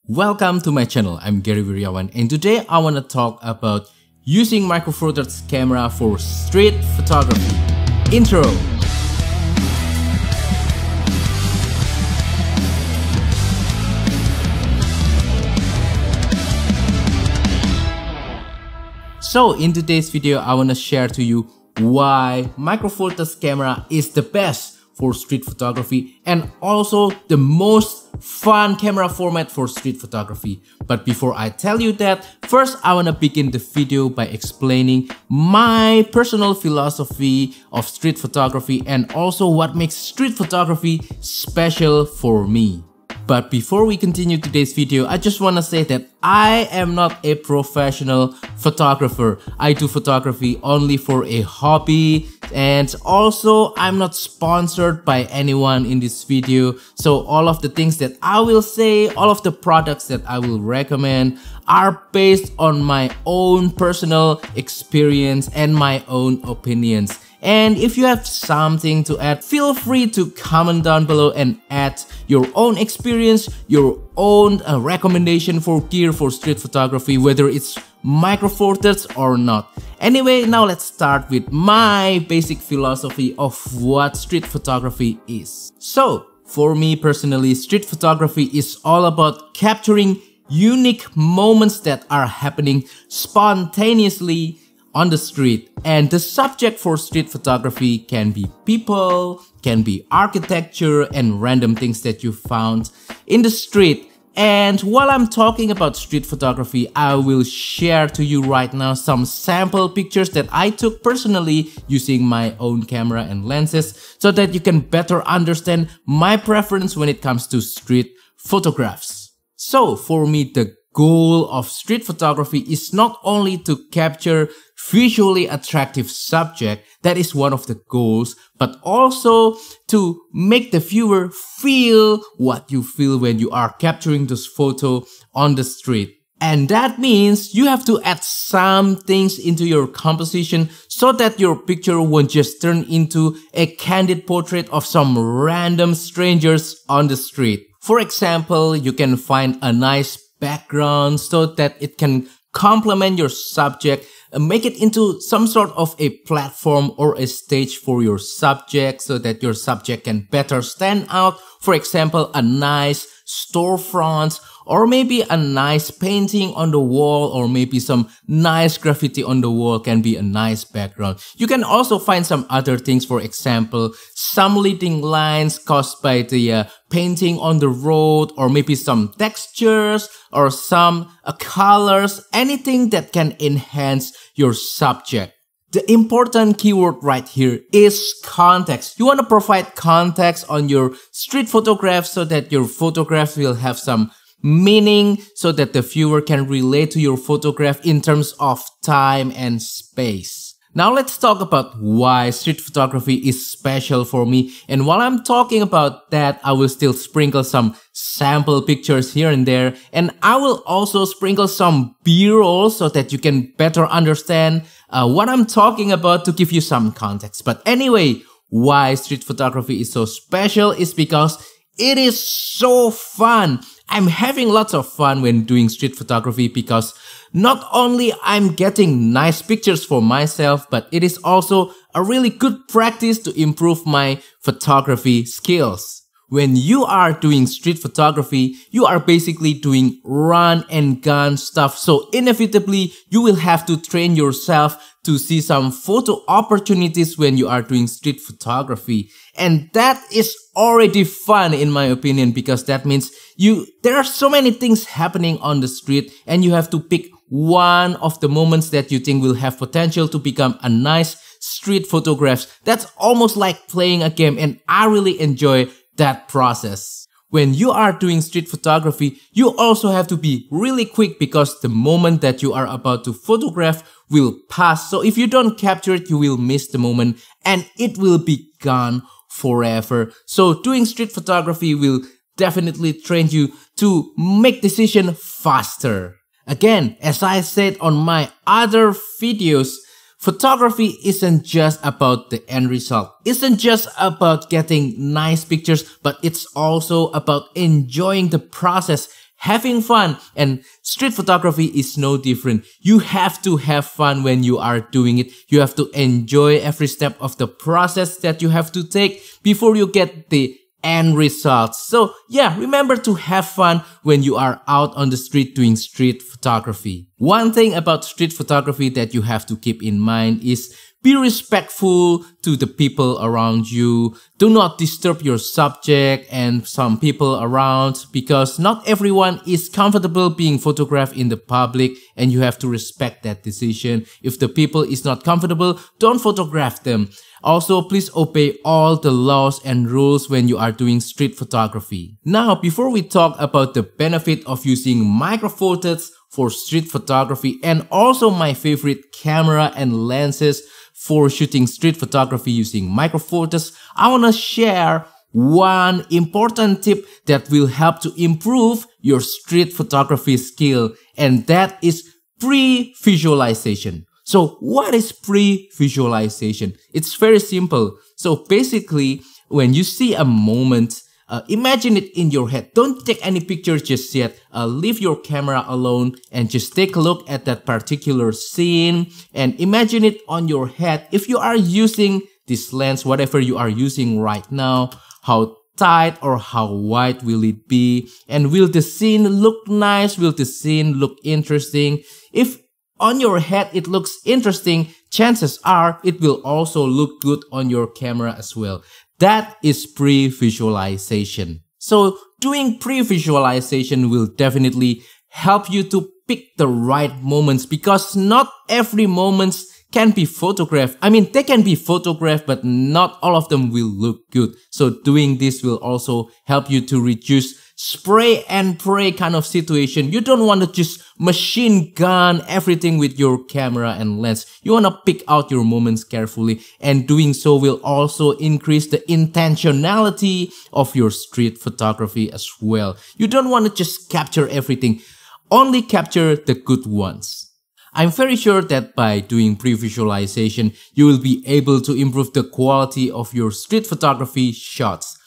Welcome to my channel. I'm Gary Wiryawan, and today I want to talk about using Micro Four Thirds camera for street photography. Intro. So in today's video, I want to share to you why Micro Four Thirds camera is the best for street photography and also the most fun camera format for street photography. But before I tell you that, first I want to begin the video by explaining my personal philosophy of street photography and also what makes street photography special for me. But before we continue today's video, I just want to say that I am not a professional photographer. I do photography only for a hobby, and also I'm not sponsored by anyone in this video. So all of the things that I will say, all of the products that I will recommend are based on my own personal experience and my own opinions. And if you have something to add, feel free to comment down below and add your own experience, your own recommendation for gear for street photography, whether it's Micro Four Thirds or not. Anyway, now let's start with my basic philosophy of what street photography is. So, for me personally, street photography is all about capturing unique moments that are happening spontaneously on the street. And the subject for street photography can be people, can be architecture, and random things that you found in the street. And while I'm talking about street photography, I will share to you right now some sample pictures that I took personally using my own camera and lenses so that you can better understand my preference when it comes to street photographs. So for me, the goal of street photography is not only to capture visually attractive subject, that is one of the goals, but also to make the viewer feel what you feel when you are capturing this photo on the street. And that means you have to add some things into your composition so that your picture won't just turn into a candid portrait of some random strangers on the street. For example, you can find a nice background so that it can complement your subject and make it into some sort of a platform or a stage for your subject so that your subject can better stand out. For example, a nice storefront, or maybe a nice painting on the wall, or maybe some nice graffiti on the wall can be a nice background. You can also find some other things, for example, some leading lines caused by the painting on the road, or maybe some textures or some colors, anything that can enhance your subject. The important keyword right here is context. You want to provide context on your street photographs so that your photographs will have some meaning, so that the viewer can relate to your photograph in terms of time and space. Now let's talk about why street photography is special for me. And while I'm talking about that, I will still sprinkle some sample pictures here and there. And I will also sprinkle some B-roll so that you can better understand what I'm talking about, to give you some context. But anyway, why street photography is so special is because it is so fun. I'm having lots of fun when doing street photography because not only I'm getting nice pictures for myself, but it is also a really good practice to improve my photography skills. When you are doing street photography, you are basically doing run and gun stuff. So inevitably, you will have to train yourself to see some photo opportunities when you are doing street photography. And that is already fun in my opinion, because that means there are so many things happening on the street and you have to pick one of the moments that you think will have potential to become a nice street photograph. That's almost like playing a game, and I really enjoy that process. When you are doing street photography, you also have to be really quick because the moment that you are about to photograph will pass. So if you don't capture it, you will miss the moment and it will be gone forever. So doing street photography will definitely train you to make decisions faster. Again, as I said on my other videos, photography isn't just about the end result. Isn't just about getting nice pictures, but it's also about enjoying the process, having fun, and street photography is no different. You have to have fun when you are doing it. You have to enjoy every step of the process that you have to take before you get the end results. So yeah, remember to have fun when you are out on the street doing street photography. One thing about street photography that you have to keep in mind is be respectful to the people around you. Do not disturb your subject and some people around, because not everyone is comfortable being photographed in the public, and you have to respect that decision. If the people is not comfortable, don't photograph them. Also, please obey all the laws and rules when you are doing street photography. Now, before we talk about the benefit of using micro four thirds for street photography and also my favorite camera and lenses for shooting street photography using micro four thirds, I want to share one important tip that will help to improve your street photography skill, and that is pre-visualization. So what is pre-visualization? It's very simple. So basically, when you see a moment, imagine it in your head. Don't take any picture just yet. Leave your camera alone and just take a look at that particular scene and imagine it on your head. If you are using this lens, whatever you are using right now, how tight or how wide will it be? And will the scene look nice? Will the scene look interesting? If on your head it looks interesting, chances are it will also look good on your camera as well. That is pre-visualization. So doing pre-visualization will definitely help you to pick the right moments, because not every moments can be photographed. I mean, they can be photographed, but not all of them will look good. So doing this will also help you to reduce spray and pray kind of situation. You don't want to just machine gun everything with your camera and lens. You want to pick out your moments carefully, and doing so will also increase the intentionality of your street photography as well. You don't want to just capture everything. Only capture the good ones. I'm very sure that by doing pre-visualization, you will be able to improve the quality of your street photography shots.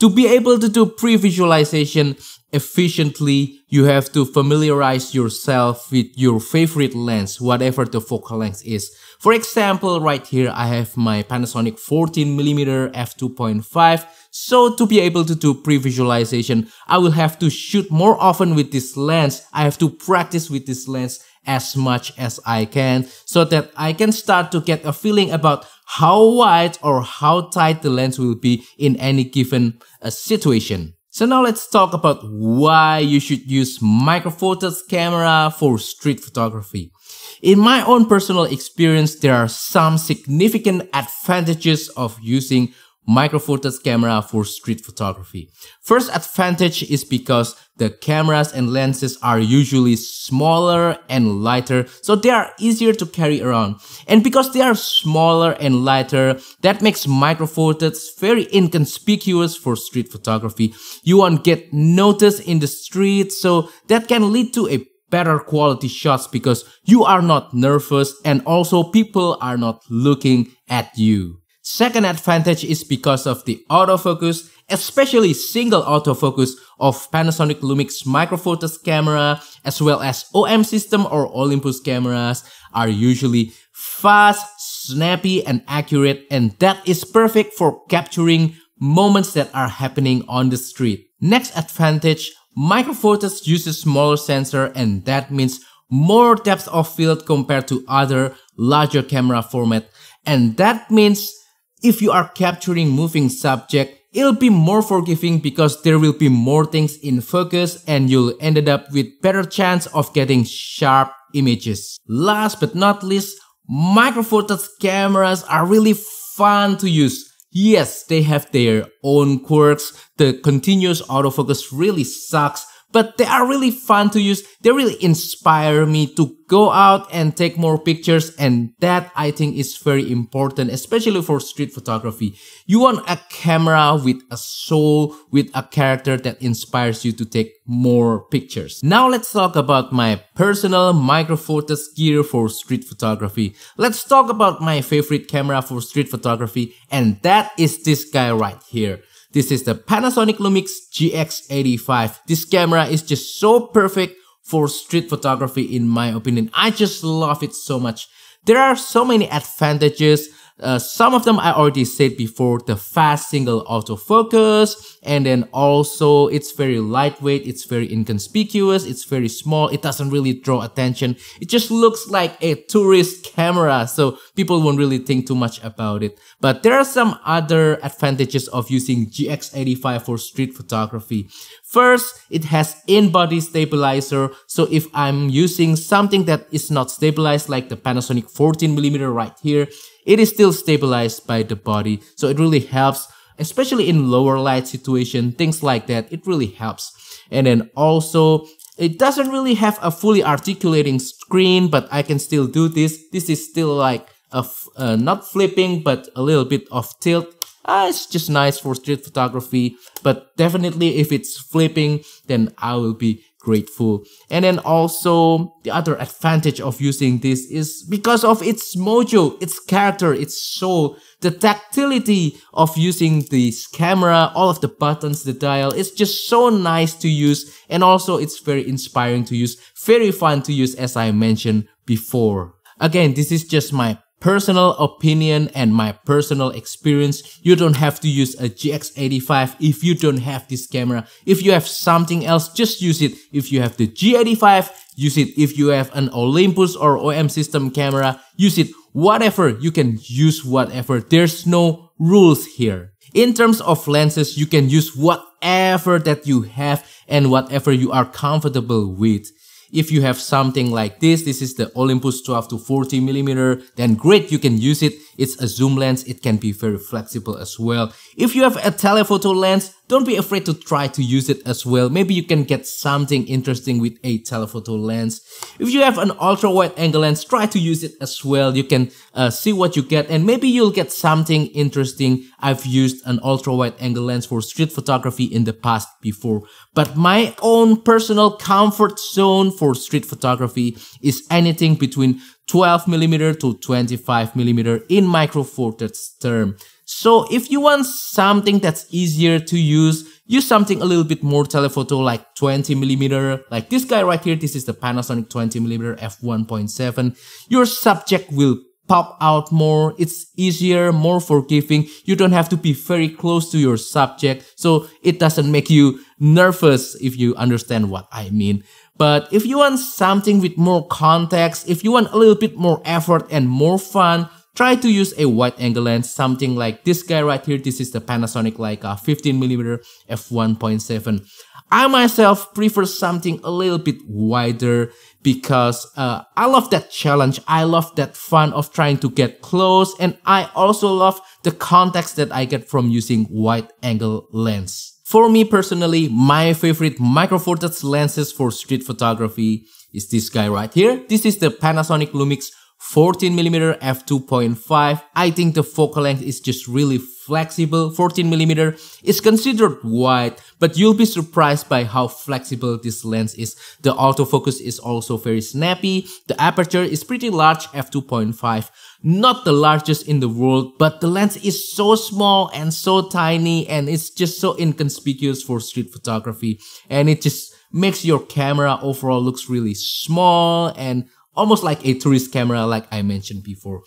To be able to do pre-visualization efficiently, you have to familiarize yourself with your favorite lens, whatever the focal length is. For example, right here I have my Panasonic 14mm f2.5. So to be able to do pre-visualization, I will have to shoot more often with this lens. I have to practice with this lens as much as I can, so that I can start to get a feeling about how wide or how tight the lens will be in any given situation. So now let's talk about why you should use micro four thirds camera for street photography. In my own personal experience, there are some significant advantages of using micro four thirds camera for street photography. First advantage is because the cameras and lenses are usually smaller and lighter, so they are easier to carry around. And because they are smaller and lighter, that makes micro four thirds very inconspicuous for street photography. You won't get noticed in the street, so that can lead to a better quality shots because you are not nervous and also people are not looking at you. Second advantage is because of the autofocus, especially single autofocus of Panasonic Lumix micro four thirds camera, as well as OM system or Olympus cameras are usually fast, snappy and accurate, and that is perfect for capturing moments that are happening on the street. Next advantage, micro four thirds uses smaller sensor, and that means more depth of field compared to other larger camera format, and that means if you are capturing moving subject, it'll be more forgiving because there will be more things in focus and you'll end up with better chance of getting sharp images. Last but not least, micro four thirds cameras are really fun to use. Yes, they have their own quirks. The continuous autofocus really sucks, but they are really fun to use. They really inspire me to go out and take more pictures, and that I think is very important, especially for street photography. You want a camera with a soul, with a character that inspires you to take more pictures. Now let's talk about my personal micro four thirds gear for street photography. Let's talk about my favorite camera for street photography, and that is this guy right here. This is the Panasonic Lumix GX85. This camera is just so perfect for street photography in my opinion. I just love it so much. There are so many advantages. Some of them I already said before, the fast single autofocus, and then also it's very lightweight, it's very inconspicuous, it's very small, it doesn't really draw attention. It just looks like a tourist camera, so people won't really think too much about it. But there are some other advantages of using GX85 for street photography. First, it has in-body stabilizer, so if I'm using something that is not stabilized like the Panasonic 14mm right here, it is still stabilized by the body, so it really helps, especially in lower light situation, things like that. It really helps. And then also, it doesn't really have a fully articulating screen, but I can still do this. This is still like not flipping, but a little bit of tilt. It's just nice for street photography, but definitely if it's flipping, then I will be grateful. And then also the other advantage of using this is because of its mojo, its character, its soul, the tactility of using this camera, all of the buttons, the dial, it's just so nice to use, and also it's very inspiring to use, very fun to use as I mentioned before. Again, this is just my personal opinion and my personal experience. You don't have to use a GX85 if you don't have this camera. If you have something else, just use it. If you have the G85, use it. If you have an Olympus or OM system camera, use it. Whatever, you can use whatever. There's no rules here. In terms of lenses, you can use whatever that you have and whatever you are comfortable with. If you have something like this is the Olympus 12 to 40mm, then great, you can use it. It's a zoom lens, it can be very flexible as well. If you have a telephoto lens, don't be afraid to try to use it as well. Maybe you can get something interesting with a telephoto lens. If you have an ultra wide angle lens, try to use it as well. You can see what you get, and maybe you'll get something interesting. I've used an ultra wide angle lens for street photography in the past before, but my own personal comfort zone for street photography is anything between 12mm to 25mm in Micro Four Thirds term. So if you want something that's easier to use something a little bit more telephoto like 20mm, like this guy right here. This is the Panasonic 20mm f1.7. Your subject will pop out more, it's easier, more forgiving. You don't have to be very close to your subject, so it doesn't make you nervous, if you understand what I mean. But if you want something with more context, if you want a little bit more effort and more fun, try to use a wide angle lens, something like this guy right here. This is the Panasonic Leica 15mm f1.7. I myself prefer something a little bit wider because I love that challenge. I love that fun of trying to get close, and I also love the context that I get from using wide angle lens. For me personally, my favorite Micro Four Thirds lenses for street photography is this guy right here. This is the Panasonic Lumix 14mm f2.5. I think the focal length is just really flexible. 14mm is considered wide, but you'll be surprised by how flexible this lens is. The autofocus is also very snappy. The aperture is pretty large, f2.5. Not the largest in the world, but the lens is so small and so tiny, and it's just so inconspicuous for street photography. And it just makes your camera overall looks really small and almost like a tourist camera, like I mentioned before.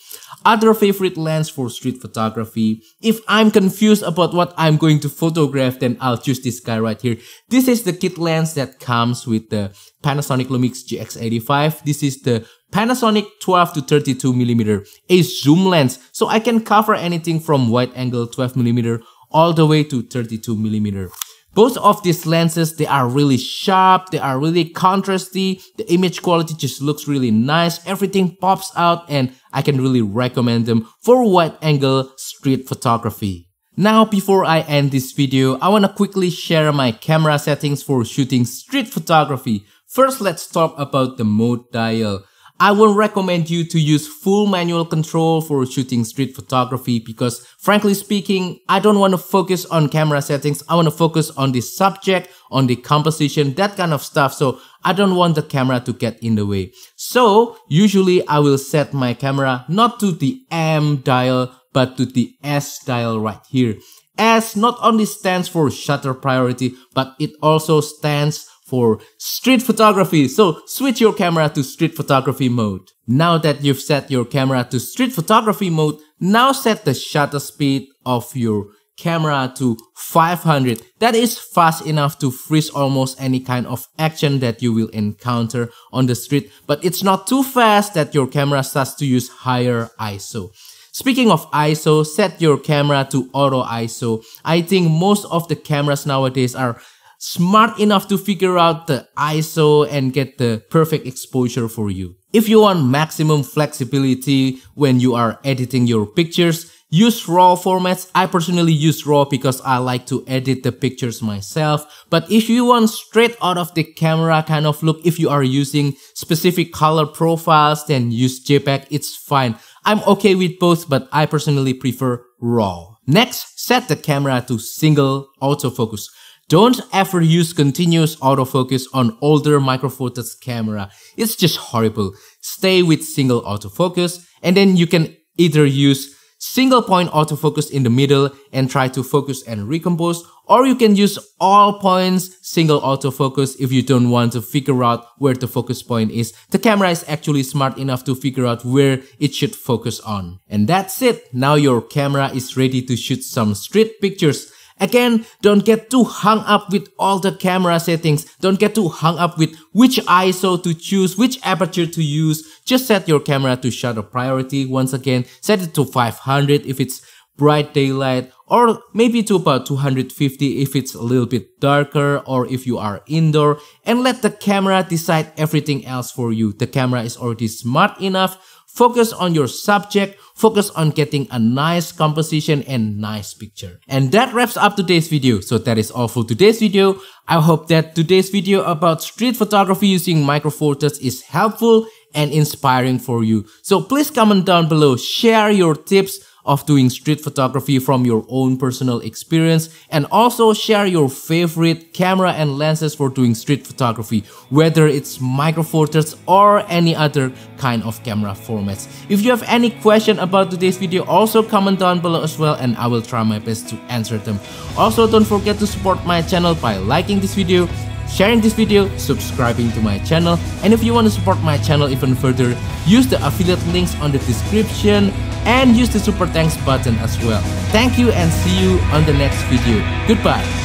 Other favorite lens for street photography, if I'm confused about what I'm going to photograph, then I'll choose this guy right here. This is the kit lens that comes with the Panasonic Lumix GX85. This is the Panasonic 12 to 32mm, a zoom lens, so I can cover anything from wide angle 12mm all the way to 32mm. Both of these lenses, they are really sharp, they are really contrasty, the image quality just looks really nice, everything pops out, and I can really recommend them for wide angle street photography. Now, before I end this video, I wanna quickly share my camera settings for shooting street photography. First, let's talk about the mode dial. I will recommend you to use full manual control for shooting street photography because, frankly speaking, I don't want to focus on camera settings. I want to focus on the subject, on the composition, that kind of stuff. So I don't want the camera to get in the way. So usually I will set my camera not to the M dial, but to the S dial right here. S not only stands for shutter priority, but it also stands for street photography. So switch your camera to street photography mode. Now that you've set your camera to street photography mode, now set the shutter speed of your camera to 500. That is fast enough to freeze almost any kind of action that you will encounter on the street, but it's not too fast that your camera starts to use higher ISO. Speaking of ISO, set your camera to auto ISO. I think most of the cameras nowadays are smart enough to figure out the ISO and get the perfect exposure for you. If you want maximum flexibility when you are editing your pictures, use RAW formats. I personally use RAW because I like to edit the pictures myself. But if you want straight out of the camera kind of look, if you are using specific color profiles, then use JPEG, it's fine. I'm okay with both, but I personally prefer RAW. Next, set the camera to single autofocus. Don't ever use continuous autofocus on older Micro Four Thirds camera. It's just horrible. Stay with single autofocus, and then you can either use single point autofocus in the middle and try to focus and recompose, or you can use all points single autofocus if you don't want to figure out where the focus point is. The camera is actually smart enough to figure out where it should focus on. And that's it. Now your camera is ready to shoot some street pictures. Again, don't get too hung up with all the camera settings. Don't get too hung up with which ISO to choose, which aperture to use. Just set your camera to shutter priority. Once again, set it to 500 if it's bright daylight, or maybe to about 250 if it's a little bit darker or if you are indoor, and let the camera decide everything else for you. The camera is already smart enough. Focus on your subject, focus on getting a nice composition and nice picture. And that wraps up today's video. So that is all for today's video. I hope that today's video about street photography using Micro Four Thirds is helpful and inspiring for you. So please comment down below, share your tips of doing street photography from your own personal experience, and also share your favorite camera and lenses for doing street photography, whether it's Micro Four Thirds or any other kind of camera formats. If you have any question about today's video, also comment down below as well, and I will try my best to answer them. Also, don't forget to support my channel by liking this video, sharing this video, subscribing to my channel, and if you want to support my channel even further, use the affiliate links on the description and use the super thanks button as well. Thank you and see you on the next video. Goodbye.